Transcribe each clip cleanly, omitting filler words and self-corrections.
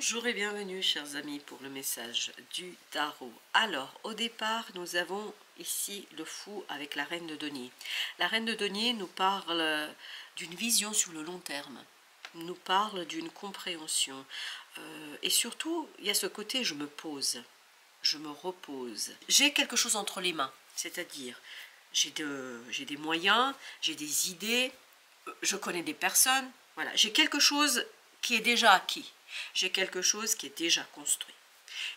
Bonjour et bienvenue chers amis pour le message du tarot. Alors au départ nous avons ici le fou avec la reine de denier. La reine de denier nous parle d'une vision sur le long terme, nous parle d'une compréhension et surtout il y a ce côté je me pose, je me repose. J'ai quelque chose entre les mains, c'est-à-dire j'ai des moyens, j'ai des idées, je connais des personnes, voilà, j'ai quelque chose qui est déjà acquis. J'ai quelque chose qui est déjà construit.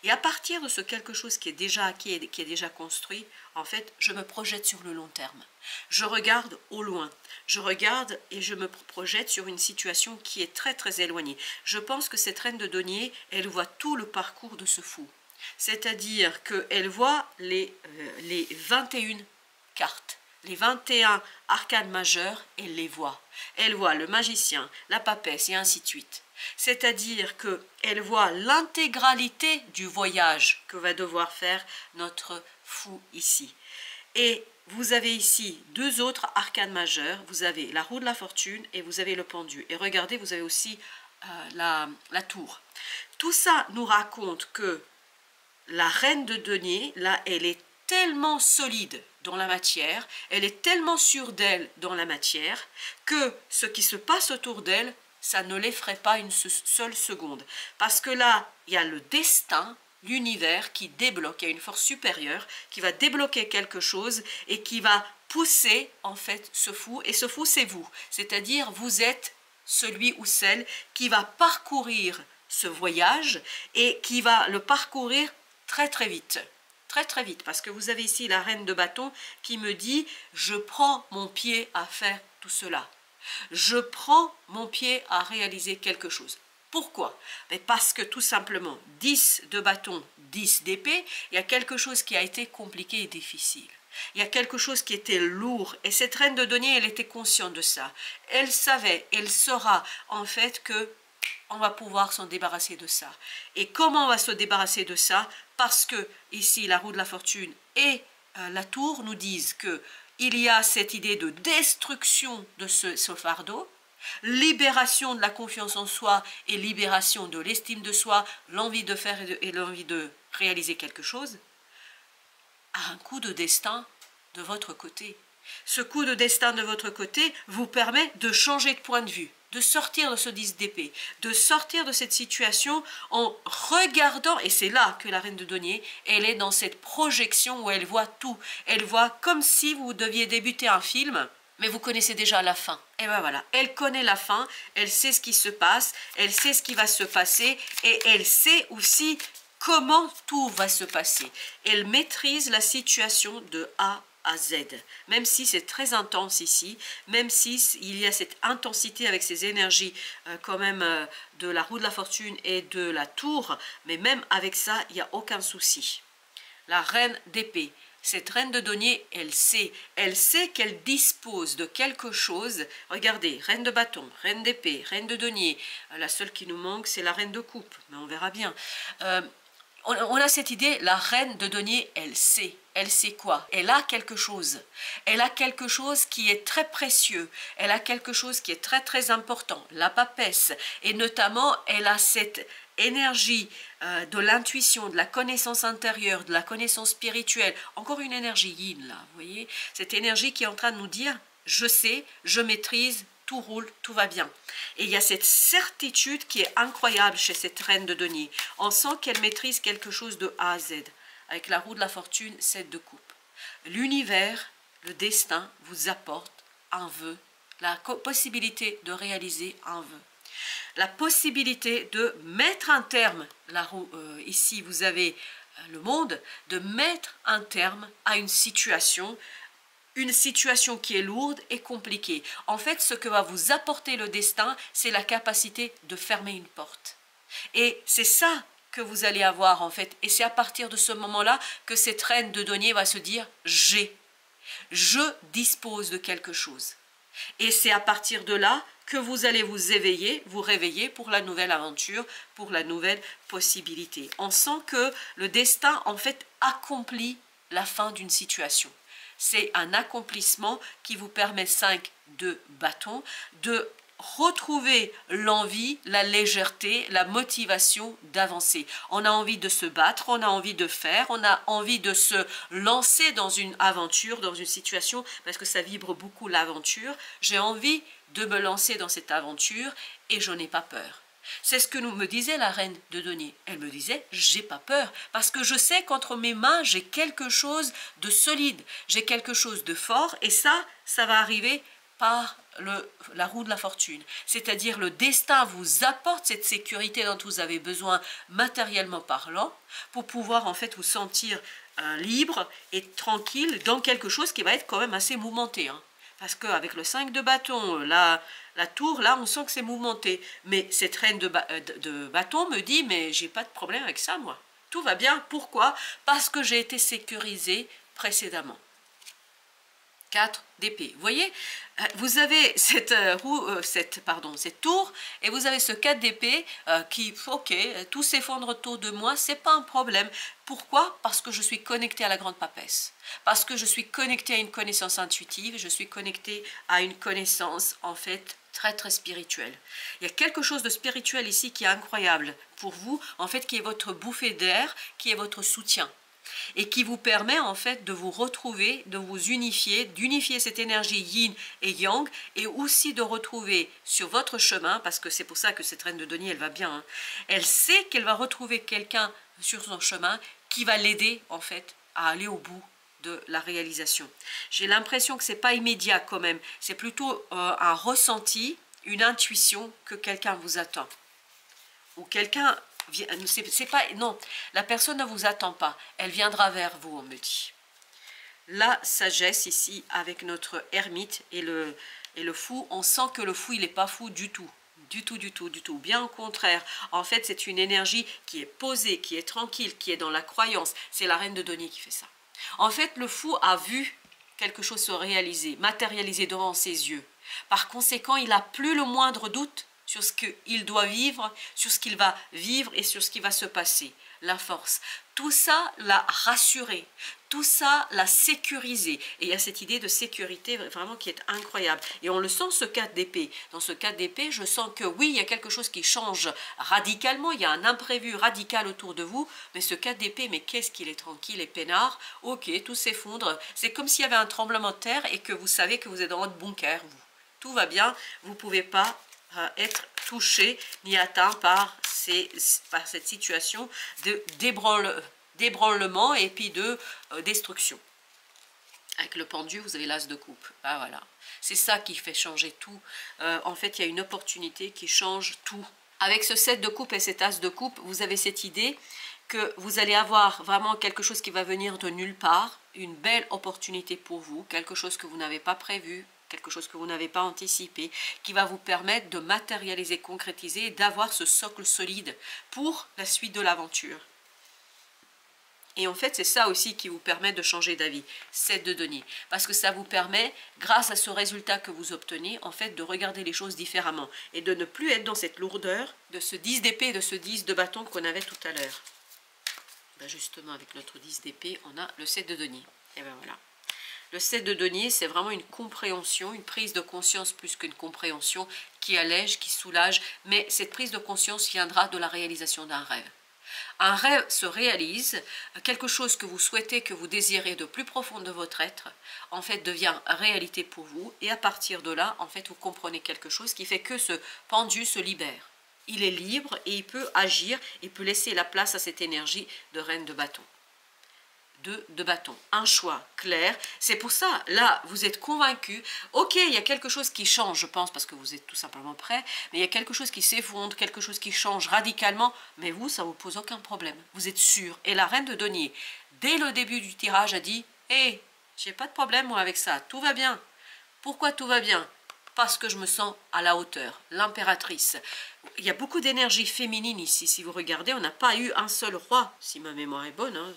Et à partir de ce quelque chose qui est déjà acquis et qui est déjà construit, en fait, je me projette sur le long terme. Je regarde au loin. Je regarde et je me projette sur une situation qui est très très éloignée. Je pense que cette reine de denier, elle voit tout le parcours de ce fou. C'est-à-dire qu'elle voit les 21 cartes. Les 21 arcanes majeures, elle les voit. Elle voit le magicien, la papesse et ainsi de suite. C'est-à-dire qu'elle voit l'intégralité du voyage que va devoir faire notre fou ici. Et vous avez ici deux autres arcanes majeures. Vous avez la roue de la fortune et vous avez le pendu. Et regardez, vous avez aussi la tour. Tout ça nous raconte que la reine de denier, là, elle est tellement solide dans la matière, elle est tellement sûre d'elle dans la matière, que ce qui se passe autour d'elle, ça ne l'effraie pas une seule seconde. Parce que là, il y a le destin, l'univers qui débloque, il y a une force supérieure qui va débloquer quelque chose et qui va pousser en fait ce fou. Et ce fou, c'est vous. C'est-à-dire, vous êtes celui ou celle qui va parcourir ce voyage et qui va le parcourir très très vite. Très très vite, parce que vous avez ici la reine de bâton qui me dit « je prends mon pied à faire tout cela ». Je prends mon pied à réaliser quelque chose. Pourquoi? Parce que tout simplement, 10 de bâton, 10 d'épée, il y a quelque chose qui a été compliqué et difficile. Il y a quelque chose qui était lourd. Et cette reine de denier, elle était consciente de ça. Elle savait, elle saura en fait que on va pouvoir s'en débarrasser de ça. Et comment on va se débarrasser de ça? Parce que ici, la roue de la fortune et la tour nous disent que il y a cette idée de destruction de ce fardeau, libération de la confiance en soi et libération de l'estime de soi, l'envie de faire et l'envie de réaliser quelque chose, à un coup de destin de votre côté. Ce coup de destin de votre côté vous permet de changer de point de vue, de sortir de ce 10 d'épée, de sortir de cette situation en regardant, et c'est là que la reine de denier, elle est dans cette projection où elle voit tout. Elle voit comme si vous deviez débuter un film, mais vous connaissez déjà la fin. Et ben voilà, elle connaît la fin, elle sait ce qui se passe, elle sait ce qui va se passer, et elle sait aussi comment tout va se passer. Elle maîtrise la situation de A à Z, même si c'est très intense ici, même si il y a cette intensité avec ces énergies quand même de la roue de la fortune et de la tour, mais même avec ça, il n'y a aucun souci. La reine d'épée, cette reine de denier, elle sait qu'elle dispose de quelque chose. Regardez, reine de bâton, reine d'épée, reine de denier, la seule qui nous manque, c'est la reine de coupe, mais on verra bien. On a cette idée, la reine de denier, elle sait quoi? Elle a quelque chose qui est très précieux, elle a quelque chose qui est très très important, la papesse, et notamment elle a cette énergie de l'intuition, de la connaissance intérieure, de la connaissance spirituelle, encore une énergie yin là, vous voyez, cette énergie qui est en train de nous dire, je sais, je maîtrise, tout roule, tout va bien. Et il y a cette certitude qui est incroyable chez cette reine de denier. On sent qu'elle maîtrise quelque chose de A à Z. Avec la roue de la fortune, 7 de coupe. L'univers, le destin vous apporte un vœu, la possibilité de réaliser un vœu. La possibilité de mettre un terme, la roue, ici vous avez le monde, de mettre un terme à une situation qui est lourde et compliquée. En fait, ce que va vous apporter le destin, c'est la capacité de fermer une porte. Et c'est ça que vous allez avoir en fait. Et c'est à partir de ce moment-là que cette reine de denier va se dire « je dispose de quelque chose ». Et c'est à partir de là que vous allez vous éveiller, vous réveiller pour la nouvelle aventure, pour la nouvelle possibilité. On sent que le destin en fait accomplit la fin d'une situation. C'est un accomplissement qui vous permet 5 de bâton, de retrouver l'envie, la légèreté, la motivation d'avancer. On a envie de se battre, on a envie de faire, on a envie de se lancer dans une aventure, dans une situation, parce que ça vibre beaucoup l'aventure. J'ai envie de me lancer dans cette aventure et je n'ai pas peur. C'est ce que me disait la reine de denier. Elle me disait, j'ai pas peur, parce que je sais qu'entre mes mains, j'ai quelque chose de solide, j'ai quelque chose de fort, et ça va arriver par la roue de la fortune. C'est-à-dire le destin vous apporte cette sécurité dont vous avez besoin matériellement parlant pour pouvoir en fait vous sentir libre et tranquille dans quelque chose qui va être quand même assez mouvementé. Hein. Parce qu'avec le 5 de bâton, la tour, là, on sent que c'est mouvementé. Mais cette reine de bâton me dit, mais j'ai pas de problème avec ça, moi. Tout va bien. Pourquoi? Parce que j'ai été sécurisée précédemment. 4 d'épée. Vous voyez, vous avez cette tour et vous avez ce 4 d'épée qui, ok, tout s'effondre autour de moi, c'est pas un problème. Pourquoi? Parce que je suis connectée à la grande papesse. Parce que je suis connectée à une connaissance intuitive, je suis connectée à une connaissance en fait très très spirituelle. Il y a quelque chose de spirituel ici qui est incroyable pour vous, en fait qui est votre bouffée d'air, qui est votre soutien. Et qui vous permet en fait de vous retrouver, de vous unifier, d'unifier cette énergie yin et yang, et aussi de retrouver sur votre chemin, parce que c'est pour ça que cette reine de denier, elle va bien, hein, elle sait qu'elle va retrouver quelqu'un sur son chemin qui va l'aider en fait à aller au bout de la réalisation. J'ai l'impression que c'est pas immédiat quand même, c'est plutôt un ressenti, une intuition que quelqu'un vous attend. Ou quelqu'un... C'est pas, non, la personne ne vous attend pas, elle viendra vers vous, on me dit. La sagesse ici, avec notre ermite et le fou, on sent que le fou, il n'est pas fou du tout. Du tout, du tout, du tout. Bien au contraire, en fait, c'est une énergie qui est posée, qui est tranquille, qui est dans la croyance. C'est la reine de denier qui fait ça. En fait, le fou a vu quelque chose se réaliser, matérialiser devant ses yeux. Par conséquent, il n'a plus le moindre doute sur ce qu'il doit vivre, sur ce qu'il va vivre et sur ce qui va se passer. La force. Tout ça l'a rassuré, tout ça l'a sécurisé. Et il y a cette idée de sécurité vraiment qui est incroyable. Et on le sent, ce 4 d'épée. Dans ce 4 d'épée, je sens que oui, il y a quelque chose qui change radicalement, il y a un imprévu radical autour de vous, mais ce 4 d'épée, mais qu'est-ce qu'il est tranquille et peinard. Ok, tout s'effondre. C'est comme s'il y avait un tremblement de terre et que vous savez que vous êtes dans votre bunker. Tout va bien, vous ne pouvez pas être touché ni atteint par cette situation de d'ébranlement et puis de destruction. Avec le pendu, vous avez l'as de coupe. Ah, voilà. C'est ça qui fait changer tout. En fait, il y a une opportunité qui change tout. Avec ce 7 de coupe et cet as de coupe, vous avez cette idée que vous allez avoir vraiment quelque chose qui va venir de nulle part, une belle opportunité pour vous, quelque chose que vous n'avez pas prévu, quelque chose que vous n'avez pas anticipé, qui va vous permettre de matérialiser, concrétiser et d'avoir ce socle solide pour la suite de l'aventure. Et en fait, c'est ça aussi qui vous permet de changer d'avis, 7 de denier. Parce que ça vous permet, grâce à ce résultat que vous obtenez, en fait, de regarder les choses différemment et de ne plus être dans cette lourdeur de ce 10 d'épée et de ce 10 de bâton qu'on avait tout à l'heure. Ben justement, avec notre 10 d'épée, on a le 7 de denier. Et ben voilà. Le 7 de denier, c'est vraiment une compréhension, une prise de conscience plus qu'une compréhension qui allège, qui soulage. Mais cette prise de conscience viendra de la réalisation d'un rêve. Un rêve se réalise, quelque chose que vous souhaitez, que vous désirez de plus profond de votre être, en fait devient réalité pour vous. Et à partir de là, en fait, vous comprenez quelque chose qui fait que ce pendu se libère. Il est libre et il peut agir, il peut laisser la place à cette énergie de reine de bâton. 2 de bâton, un choix clair, c'est pour ça, là, vous êtes convaincu, ok, il y a quelque chose qui change, je pense, parce que vous êtes tout simplement prêt, mais il y a quelque chose qui s'effondre, quelque chose qui change radicalement, mais vous, ça ne vous pose aucun problème, vous êtes sûr. Et la reine de denier, dès le début du tirage, a dit, hé, j'ai pas de problème, moi, avec ça, tout va bien. Pourquoi tout va bien? Parce que je me sens à la hauteur, l'impératrice. Il y a beaucoup d'énergie féminine ici, si vous regardez, on n'a pas eu un seul roi, si ma mémoire est bonne, hein.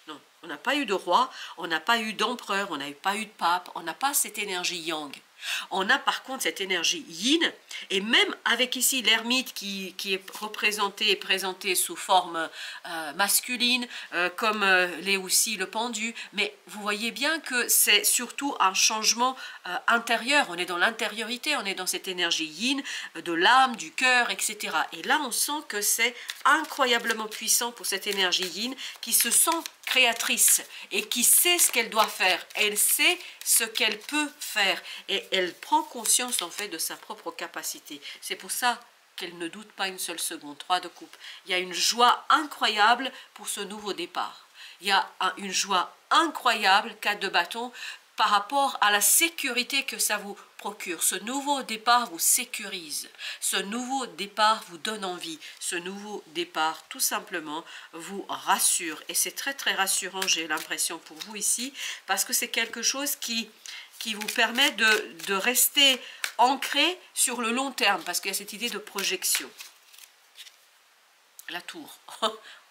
Non, On n'a pas eu de roi, on n'a pas eu d'empereur, on n'a pas eu de pape, on n'a pas cette énergie yang. On a par contre cette énergie yin, et même avec ici l'ermite qui est représenté et présenté sous forme masculine, comme l'est aussi le pendu, mais vous voyez bien que c'est surtout un changement intérieur, on est dans l'intériorité, on est dans cette énergie yin, de l'âme, du cœur, etc. Et là on sent que c'est incroyablement puissant pour cette énergie yin qui se sent créatrice et qui sait ce qu'elle doit faire, elle sait ce qu'elle peut faire et elle prend conscience en fait de sa propre capacité. C'est pour ça qu'elle ne doute pas une seule seconde. 3 de coupe. Il y a une joie incroyable pour ce nouveau départ. Il y a une joie incroyable, 4 de bâton, par rapport à la sécurité que ça vous procure. Ce nouveau départ vous sécurise. Ce nouveau départ vous donne envie. Ce nouveau départ, tout simplement, vous rassure. Et c'est très, très rassurant, j'ai l'impression, pour vous ici, parce que c'est quelque chose qui vous permet de rester ancré sur le long terme, parce qu'il y a cette idée de projection. La tour.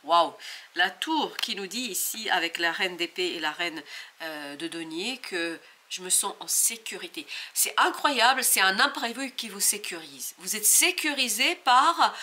Waouh! La tour qui nous dit ici, avec la reine d'épée et la reine de denier, que je me sens en sécurité. C'est incroyable, c'est un imprévu qui vous sécurise. Vous êtes sécurisé par,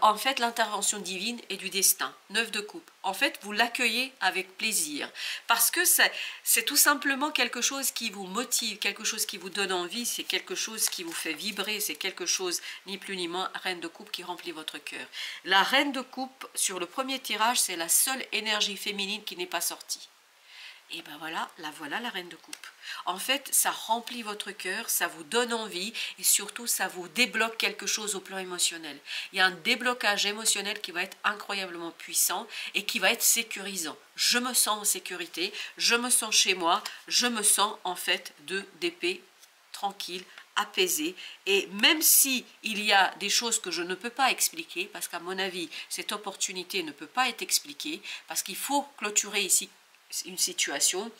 en fait, l'intervention divine et du destin. 9 de coupe. En fait, vous l'accueillez avec plaisir. Parce que c'est tout simplement quelque chose qui vous motive, quelque chose qui vous donne envie, c'est quelque chose qui vous fait vibrer, c'est quelque chose, ni plus ni moins, reine de coupe qui remplit votre cœur. La reine de coupe, sur le premier tirage, c'est la seule énergie féminine qui n'est pas sortie. Et ben voilà la reine de coupe. En fait, ça remplit votre cœur, ça vous donne envie et surtout, ça vous débloque quelque chose au plan émotionnel. Il y a un déblocage émotionnel qui va être incroyablement puissant et qui va être sécurisant. Je me sens en sécurité, je me sens chez moi, je me sens en fait d'épée tranquille, apaisée. Et même si il y a des choses que je ne peux pas expliquer, parce qu'à mon avis, cette opportunité ne peut pas être expliquée, parce qu'il faut clôturer ici une situation,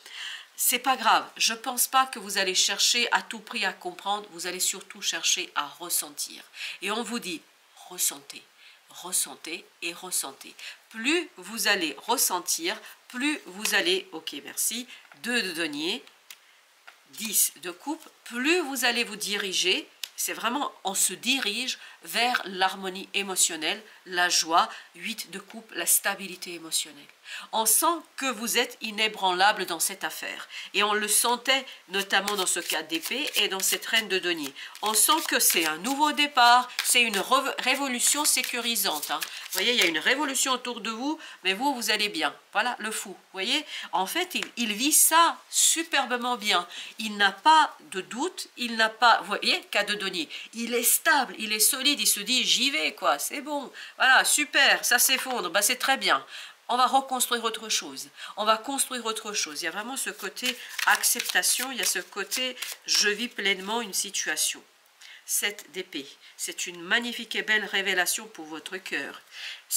c'est pas grave. Je pense pas que vous allez chercher à tout prix à comprendre, vous allez surtout chercher à ressentir. Et on vous dit, ressentez, ressentez et ressentez. Plus vous allez ressentir, plus vous allez, ok merci, 2 de denier, 10 de coupe, plus vous allez vous diriger, c'est vraiment, on se dirige vers l'harmonie émotionnelle, la joie, 8 de coupe, la stabilité émotionnelle. On sent que vous êtes inébranlable dans cette affaire. Et on le sentait notamment dans ce cas d'épée et dans cette reine de denier. On sent que c'est un nouveau départ, c'est une révolution sécurisante. Hein. Vous voyez, il y a une révolution autour de vous, mais vous, vous allez bien. Voilà, le fou. Vous voyez, en fait, il vit ça superbement bien. Il n'a pas de doute, il n'a pas... Vous voyez, cas de denier. Il est stable, il est solide, il se dit, j'y vais, quoi, c'est bon. Voilà, super, ça s'effondre, bah, c'est très bien. On va reconstruire autre chose, on va construire autre chose. Il y a vraiment ce côté acceptation, il y a ce côté je vis pleinement une situation. 7 d'épée, c'est une magnifique et belle révélation pour votre cœur.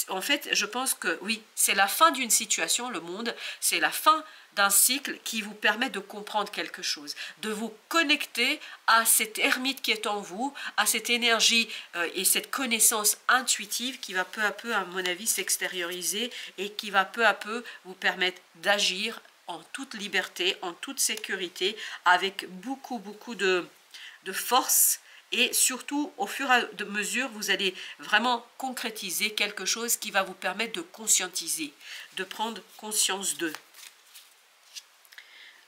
En fait, je pense que oui, c'est la fin d'une situation, le monde, c'est la fin d'un cycle qui vous permet de comprendre quelque chose, de vous connecter à cette ermite qui est en vous, à cette énergie et cette connaissance intuitive qui va peu à peu, à mon avis, s'extérioriser et qui va peu à peu vous permettre d'agir en toute liberté, en toute sécurité, avec beaucoup de force. Et surtout, au fur et à mesure, vous allez vraiment concrétiser quelque chose qui va vous permettre de conscientiser, de prendre conscience d'eux.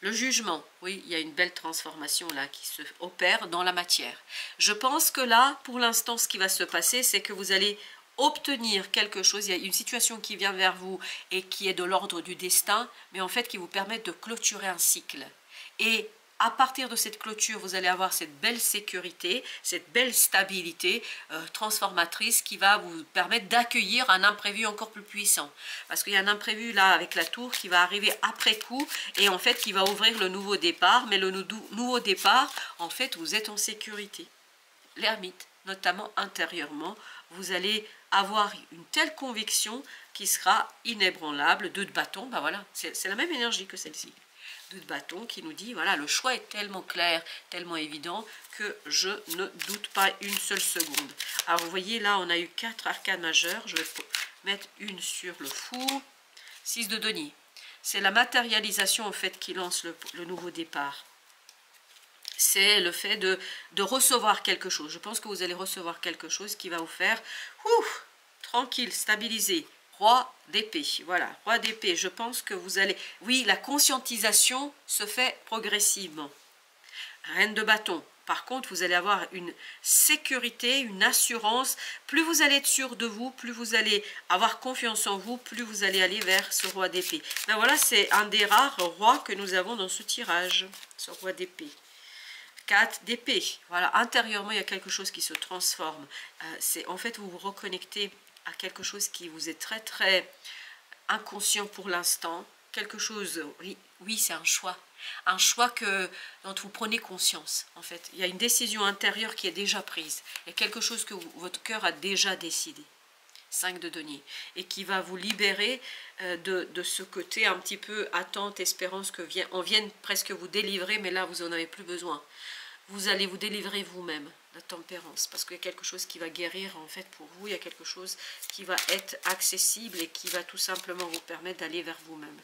Le jugement, oui, il y a une belle transformation là qui se opère dans la matière. Je pense que là, pour l'instant, ce qui va se passer, c'est que vous allez obtenir quelque chose. Il y a une situation qui vient vers vous et qui est de l'ordre du destin, mais en fait qui vous permet de clôturer un cycle. Et à partir de cette clôture, vous allez avoir cette belle sécurité, cette belle stabilité transformatrice qui va vous permettre d'accueillir un imprévu encore plus puissant. Parce qu'il y a un imprévu là avec la tour qui va arriver après coup et en fait qui va ouvrir le nouveau départ. Mais le nouveau départ, en fait, vous êtes en sécurité. L'ermite, notamment intérieurement, vous allez avoir une telle conviction qui sera inébranlable. 2 de bâton, ben voilà, c'est la même énergie que celle-ci. De bâton qui nous dit, voilà, le choix est tellement clair, tellement évident que je ne doute pas une seule seconde. Alors, vous voyez, là, on a eu 4 arcanes majeures. Je vais mettre une sur le fou. 6 de denier. C'est la matérialisation en fait qui lance le nouveau départ. C'est le fait de recevoir quelque chose. Je pense que vous allez recevoir quelque chose qui va vous faire tranquille, stabilisé. Roi d'épée, voilà, roi d'épée. Je pense que vous allez... Oui, la conscientisation se fait progressivement. Reine de bâton. Par contre, vous allez avoir une sécurité, une assurance. Plus vous allez être sûr de vous, plus vous allez avoir confiance en vous, plus vous allez aller vers ce roi d'épée. Ben voilà, c'est un des rares rois que nous avons dans ce tirage, ce roi d'épée. 4 d'épée. Voilà, intérieurement, il y a quelque chose qui se transforme. C'est en fait, vous vous reconnectez à quelque chose qui vous est très, très inconscient pour l'instant. Quelque chose, oui, c'est un choix. Un choix dont vous prenez conscience, en fait. Il y a une décision intérieure qui est déjà prise. Il y a quelque chose que votre cœur a déjà décidé. 5 de denier. Et qui va vous libérer de ce côté un petit peu attente, espérance on vienne presque vous délivrer, mais là, vous n'en avez plus besoin. Vous allez vous délivrer vous-même, la tempérance, parce qu'il y a quelque chose qui va guérir en fait pour vous, il y a quelque chose qui va être accessible et qui va tout simplement vous permettre d'aller vers vous-même.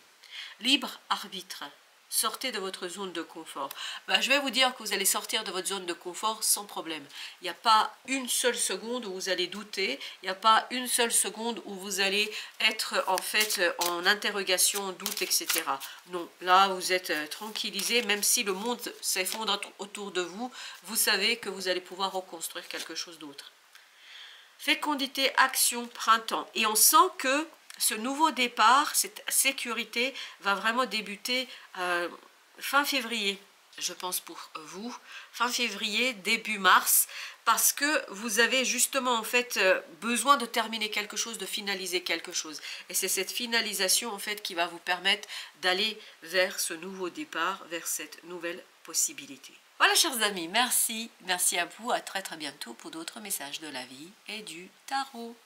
Libre arbitre, sortez de votre zone de confort. Ben, je vais vous dire que vous allez sortir de votre zone de confort sans problème. Il n'y a pas une seule seconde où vous allez douter, il n'y a pas une seule seconde où vous allez être en fait en interrogation, doute, etc. Non, là vous êtes tranquillisé, même si le monde s'effondre autour de vous, vous savez que vous allez pouvoir reconstruire quelque chose d'autre. Fécondité, action, printemps. Et on sent que ce nouveau départ, cette sécurité va vraiment débuter fin février, je pense pour vous, fin février, début mars, parce que vous avez justement en fait besoin de terminer quelque chose, de finaliser quelque chose. Et c'est cette finalisation en fait qui va vous permettre d'aller vers ce nouveau départ, vers cette nouvelle possibilité. Voilà chers amis, merci à vous, à très très bientôt pour d'autres messages de la vie et du tarot.